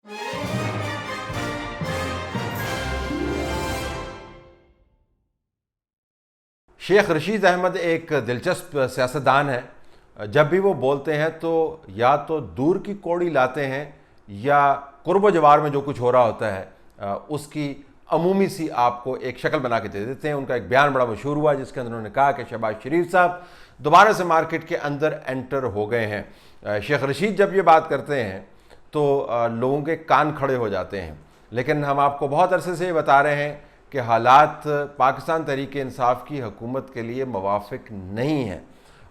शेख रशीद अहमद एक दिलचस्प सियासतदान है। जब भी वो बोलते हैं तो या तो दूर की कौड़ी लाते हैं या कुर्ब जवार में जो कुछ हो रहा होता है उसकी अमूमी सी आपको एक शक्ल बना के दे देते हैं। उनका एक बयान बड़ा मशहूर हुआ जिसके अंदर उन्होंने कहा कि शहबाज शरीफ साहब दोबारा से मार्केट के अंदर एंटर हो गए हैं। शेख रशीद जब ये बात करते हैं तो लोगों के कान खड़े हो जाते हैं, लेकिन हम आपको बहुत अरसे से ये बता रहे हैं कि हालात पाकिस्तान तहरीक-ए-इंसाफ की हुकूमत के लिए मुवाफिक नहीं है।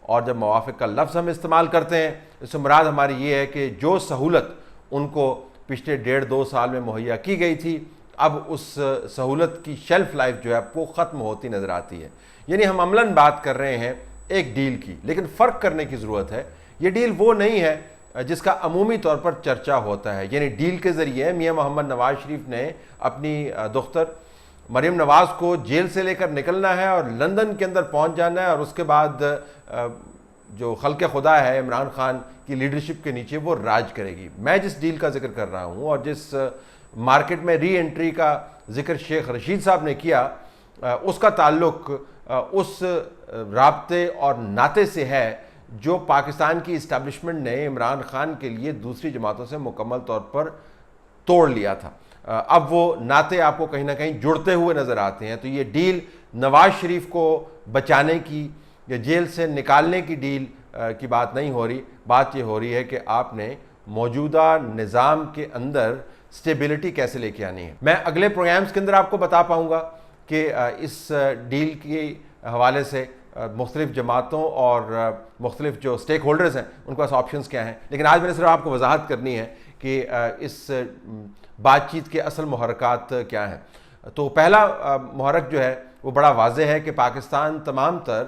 और जब मुवाफिक का लफ्ज़ हम इस्तेमाल करते हैं इससे मुराद हमारी ये है कि जो सहूलत उनको पिछले 1.5-2 साल में मुहैया की गई थी, अब उस सहूलत की शेल्फ़ लाइफ जो है वो ख़त्म होती नज़र आती है। यानी हम अमलन बात कर रहे हैं एक डील की, लेकिन फ़र्क करने की ज़रूरत है। ये डील वो नहीं है जिसका अमूमी तौर पर चर्चा होता है। यानी डील के ज़रिए मियाँ मोहम्मद नवाज़ शरीफ ने अपनी दुख्तर मरीम नवाज़ को जेल से लेकर निकलना है और लंदन के अंदर पहुंच जाना है, और उसके बाद जो खल्क़े खुदा है इमरान खान की लीडरशिप के नीचे वो राज करेगी। मैं जिस डील का जिक्र कर रहा हूं और जिस मार्केट में री एंट्री का जिक्र शेख रशीद साहब ने किया, उसका ताल्लुक उस राब्ते और नाते से है जो पाकिस्तान की इस्टेब्लिशमेंट ने इमरान खान के लिए दूसरी जमातों से मुकम्मल तौर पर तोड़ लिया था। अब वो नाते आपको कहीं ना कहीं जुड़ते हुए नज़र आते हैं। तो ये डील नवाज़ शरीफ को बचाने की या जेल से निकालने की डील की बात नहीं हो रही। बात ये हो रही है कि आपने मौजूदा निज़ाम के अंदर स्टेबिलिटी कैसे लेके आनी है। मैं अगले प्रोग्राम्स के अंदर आपको बता पाऊँगा कि इस डील के हवाले से मुख्तलिफ़ जमातों और मुख्तलिफ़ जो स्टेक होल्डर्स हैं उनके पास ऑप्शंस क्या हैं। लेकिन आज मैंने सिर्फ आपको वजाहत करनी है कि इस बातचीत के असल मुहर्रकात क्या हैं। तो पहला मुहर्रक जो है वो बड़ा वाज़ेह है कि पाकिस्तान तमाम तर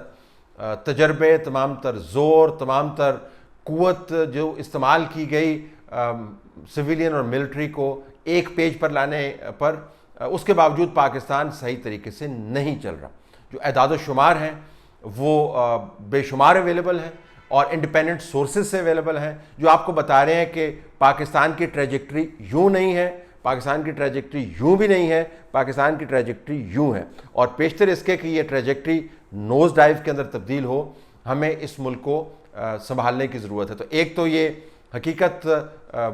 तजर्बे, तमाम तर ज़ोर, तमाम तर क़ुव्वत जो इस्तेमाल की गई सिविलियन और मिलिट्री को एक पेज पर लाने पर, उसके बावजूद पाकिस्तान सही तरीके से नहीं चल रहा। जो एदाद शुमार हैं वो बेशुमार अवेलेबल हैं और इंडिपेंडेंट सोर्सेज से अवेलेबल हैं जो आपको बता रहे हैं कि पाकिस्तान की ट्रैजेक्टरी यूँ नहीं है, पाकिस्तान की ट्रैजेक्टरी यूँ भी नहीं है, पाकिस्तान की ट्रैजेक्टरी यूँ है। और पेशतर इसके कि ये ट्रैजेक्टरी नोज़ डाइव के अंदर तब्दील हो, हमें इस मुल्क को संभालने की ज़रूरत है। तो एक तो ये हकीकत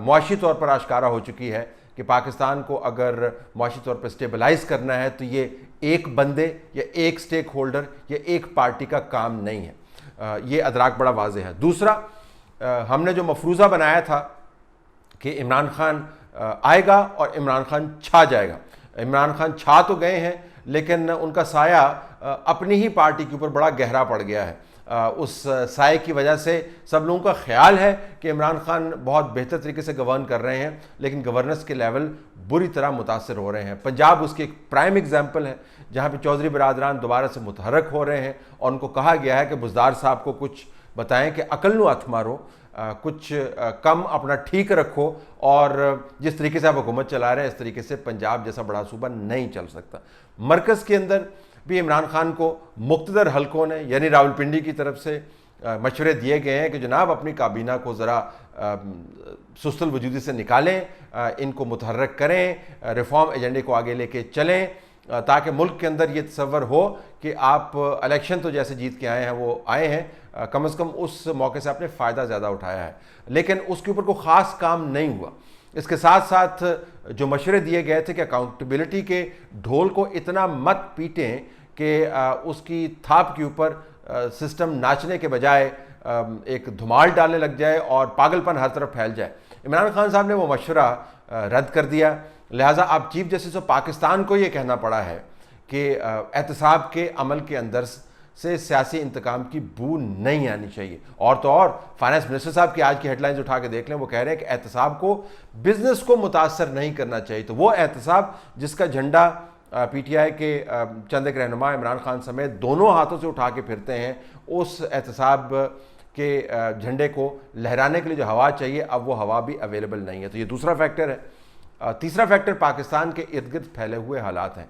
मुआशी तौर पर आश्कारा हो चुकी है कि पाकिस्तान को अगर मुआशी तौर पर स्टेबलाइज़ करना है तो ये एक बंदे या एक स्टेक होल्डर या एक पार्टी का काम नहीं है। ये अदराक बड़ा वाज़ेह है। दूसरा, हमने जो मफरूज़ा बनाया था कि इमरान खान आएगा और इमरान खान छा जाएगा। इमरान खान छा तो गए हैं लेकिन उनका साया अपनी ही पार्टी के ऊपर बड़ा गहरा पड़ गया है। उस साए की वजह से सब लोगों का ख्याल है कि इमरान खान बहुत बेहतर तरीके से गवर्न कर रहे हैं, लेकिन गवर्नेंस के लेवल बुरी तरह मुतासर हो रहे हैं। पंजाब उसकी एक प्राइम एग्जाम्पल है जहाँ पे चौधरी बरादरान दोबारा से मुतहरक हो रहे हैं और उनको कहा गया है कि बुज़दार साहब को कुछ बताएं कि अकल नु हथ मारो, कुछ कम अपना ठीक रखो, और जिस तरीके से आप हुकूमत चला रहे हैं इस तरीके से पंजाब जैसा बड़ा सूबा नहीं चल सकता। मरकज़ के अंदर भी इमरान खान को मुख्तदर हलकों ने यानी रावलपिंडी की तरफ से मशवरे दिए गए हैं कि जनाब अपनी काबीना को ज़रा सुस्तल वजूदी से निकालें, इनको मुतहर्रक करें, रिफॉर्म एजेंडे को आगे लेके चलें, ताकि मुल्क के अंदर ये तसव्वुर हो कि आप इलेक्शन तो जैसे जीत के आए हैं वो आए हैं, कम से कम उस मौके से आपने फ़ायदा ज़्यादा उठाया है। लेकिन उसके ऊपर कोई ख़ास काम नहीं हुआ। इसके साथ साथ जो मशवरे दिए गए थे कि अकाउंटेबिलिटी के ढोल को इतना मत पीटें कि उसकी थाप के ऊपर सिस्टम नाचने के बजाय एक धुमाल डालने लग जाए और पागलपन हर तरफ फैल जाए। इमरान खान साहब ने वो मशवरा रद्द कर दिया। लिहाजा अब चीफ जस्टिस ऑफ पाकिस्तान को ये कहना पड़ा है कि एहतसाब के अमल के अंदर से सियासी इंतकाम की बू नहीं आनी चाहिए। और तो और फाइनेंस मिनिस्टर साहब की आज की हेडलाइंस उठा के देख लें, वो कह रहे हैं कि एहतसाब को बिजनेस को मुतासर नहीं करना चाहिए। तो वो एहतसाब जिसका झंडा पीटीआई के चंद एक रहनुमा इमरान खान समेत दोनों हाथों से उठा के फिरते हैं, उस एहतसाब के झंडे को लहराने के लिए जो हवा चाहिए अब वो हवा भी अवेलेबल नहीं है। तो ये दूसरा फैक्टर है। तीसरा फैक्टर पाकिस्तान के इर्द गिर्द फैले हुए हालात हैं।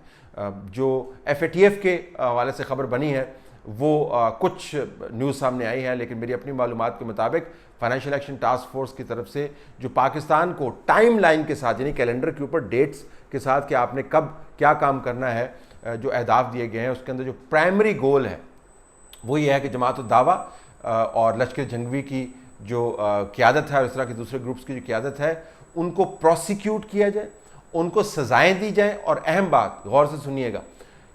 जो FATF के हवाले से खबर बनी है वो कुछ न्यूज़ सामने आई है, लेकिन मेरी अपनी मालूमात के मुताबिक फाइनेंशियल एक्शन टास्क फोर्स की तरफ से जो पाकिस्तान को टाइम लाइन के साथ, यानी कैलेंडर के ऊपर डेट्स के साथ कि आपने कब क्या काम करना है, जो अहदाफ दिए गए हैं, उसके अंदर जो प्राइमरी गोल है वो ये है कि जमात उद दावा और लश्कर जंगवी की जो क़यादत है और इस तरह के दूसरे ग्रुप्स की जो क़यादत है, उनको प्रोसिक्यूट किया जाए, उनको सज़ाएँ दी जाएँ। और अहम बात, गौर से सुनिएगा,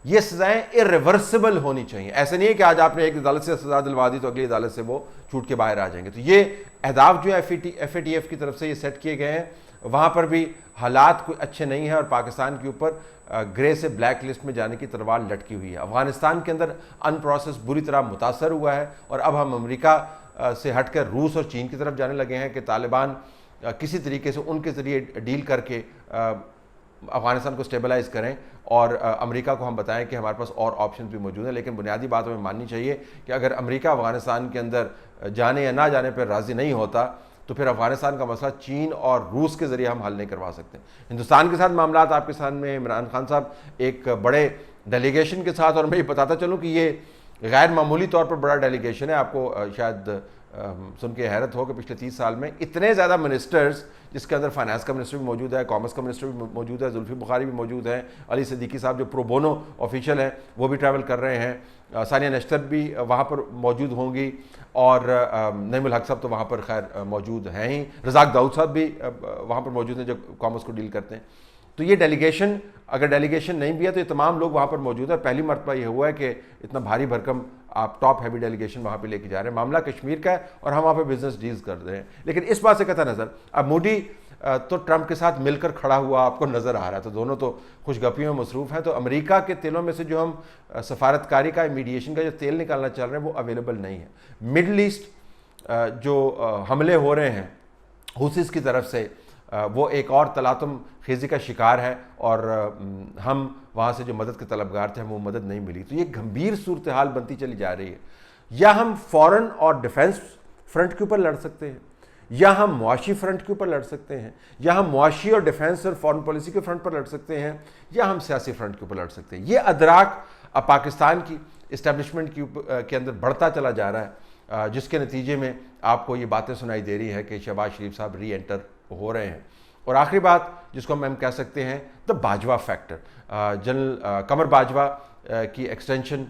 ये सज़ाएँ इरिवर्सिबल होनी चाहिए। ऐसे नहीं है कि आज आपने एक अदालत से सज़ा दिलवा दी तो अगली अदालत से वो छूट के बाहर आ जाएंगे। तो ये अहदाफ जो है FATF की तरफ से ये सेट किए गए हैं, वहाँ पर भी हालात कोई अच्छे नहीं हैं और पाकिस्तान के ऊपर ग्रे से ब्लैक लिस्ट में जाने की तलवार लटकी हुई है। अफगानिस्तान के अंदर अनप्रोसेस बुरी तरह मुतासर हुआ है और अब हम अमेरिका से हटकर रूस और चीन की तरफ जाने लगे हैं कि तालिबान किसी तरीके से उनके ज़रिए डील करके अफगानिस्तान को स्टेबलाइज करें और अमेरिका को हम बताएं कि हमारे पास और ऑप्शन भी मौजूद हैं। लेकिन बुनियादी बात हमें माननी चाहिए कि अगर अमेरिका अफगानिस्तान के अंदर जाने या ना जाने पर राज़ी नहीं होता तो फिर अफगानिस्तान का मसला चीन और रूस के ज़रिए हम हल नहीं करवा सकते। हिंदुस्तान के साथ मामला आपके सामने, इमरान खान साहब एक बड़े डेलीगेशन के साथ, और मैं ये बताता चलूँ कि ये गैर मामूली तौर पर बड़ा डेलीगेशन है। आपको शायद सुन के हैरत हो कि पिछले 30 साल में इतने ज़्यादा मिनिस्टर्स, जिसके अंदर फाइनेंस का मिनिस्टर भी मौजूद है, कॉमर्स का मिनिस्टर भी मौजूद है, जुल्फी बुखारी भी मौजूद हैं, अली सिद्दीकी साहब जो प्रो बोनो ऑफिशियल हैं वो भी ट्रैवल कर रहे हैं, सानिया नश्तर भी वहाँ पर मौजूद होंगी और नईमुल हक साहब तो वहाँ पर खैर मौजूद हैं ही, रज़ाक दाऊद साहब भी वहाँ पर मौजूद हैं जो कॉमर्स को डील करते हैं। तो ये डेलीगेशन, अगर डेलीगेशन नहीं भी है तो ये तमाम लोग वहाँ पर मौजूद है। पहली मरतबा ये हुआ है कि इतना भारी भरकम आप टॉप हैवी डेलीगेशन वहाँ पे लेके जा रहे हैं। मामला कश्मीर का है और हम वहाँ पे बिजनेस डील्स कर रहे हैं। लेकिन इस बात से कतई नज़र, अब मोदी तो ट्रंप के साथ मिलकर खड़ा हुआ आपको नज़र आ रहा है, तो दोनों तो खुशगपियों में मसरूफ़ हैं। तो अमेरिका के तेलों में से जो हम सफारतकारी का, मीडिएशन का जो तेल निकालना चल रहे हैं वो अवेलेबल नहीं है। मिडल ईस्ट जो हमले हो रहे हैं हुसीस की तरफ से, वो एक और तलातुम खेजी का शिकार है और हम वहाँ से जो मदद के तलबगार थे हमें वो मदद नहीं मिली। तो ये गंभीर सूरत हाल बनती चली जा रही है। या हम फॉरेन और डिफेंस फ्रंट के ऊपर लड़ सकते हैं, या हम मुआशी फ्रंट के ऊपर लड़ सकते हैं, या हम मुआशी और डिफेंस और फॉरेन पॉलिसी के फ्रंट पर लड़ सकते हैं, या हम सियासी फ्रंट के ऊपर लड़ सकते हैं। ये अदराक अब पाकिस्तान की इस्टेब्लिशमेंट के अंदर बढ़ता चला जा रहा है, जिसके नतीजे में आपको ये बातें सुनाई दे रही है कि शहबाज शरीफ साहब री एंटर हो रहे हैं। और आखिरी बात जिसको हम कह सकते हैं द बाजवा फैक्टर, जनरल कमर बाजवा की एक्सटेंशन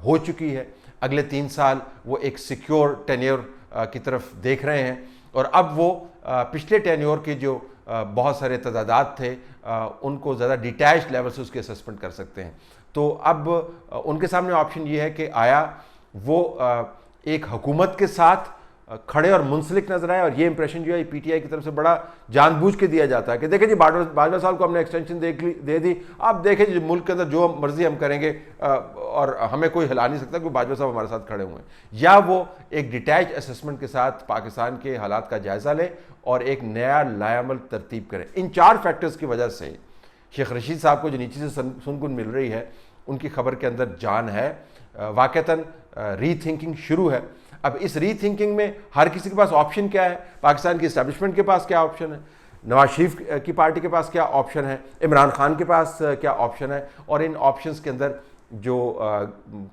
हो चुकी है। अगले 3 साल वो एक सिक्योर टेन्योर की तरफ देख रहे हैं और अब वो पिछले टेन्योर के जो बहुत सारे तदादात थे उनको ज़्यादा डिटैच्ड लेवल से उसके असेसमेंट कर सकते हैं। तो अब उनके सामने ऑप्शन ये है कि आया वो एक हुकूमत के साथ खड़े और मुंसलिक नजर आए। और ये इंप्रेशन जो है PTI की तरफ से बड़ा जानबूझ के दिया जाता है कि देखें जी बाजवा साहब को हमने एक्सटेंशन दे दी, आप देखें जी मुल्क के अंदर जो मर्जी हम करेंगे और हमें कोई हिला नहीं सकता क्योंकि बाजवा साहब हमारे साथ खड़े हुए हैं। या वो एक डिटैच असेसमेंट के साथ पाकिस्तान के हालात का जायज़ा लें और एक नया लायामल तरतीब करें। इन 4 फैक्टर्स की वजह से शेख रशीद साहब को जो नीचे से सुनगुन मिल रही है उनकी खबर के अंदर जान है, वाक़तन री थिंकिंग शुरू है। अब इस री थिंकिंग में हर किसी के पास ऑप्शन क्या है, पाकिस्तान की इस्टेब्लिशमेंबाइंड के पास क्या ऑप्शन है, नवाज शरीफ की पार्टी के पास क्या ऑप्शन है, इमरान खान के पास क्या ऑप्शन है, और इन ऑप्शंस के अंदर जो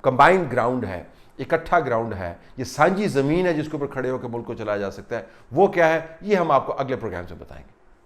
कंबाइंड ग्राउंड है, इकट्ठा ग्राउंड है, ये सांझी ज़मीन है जिसके ऊपर खड़े होकर मुल्क को चलाया जा सकता है, वो क्या है, ये हम आपको अगले प्रोग्राम से बताएंगे।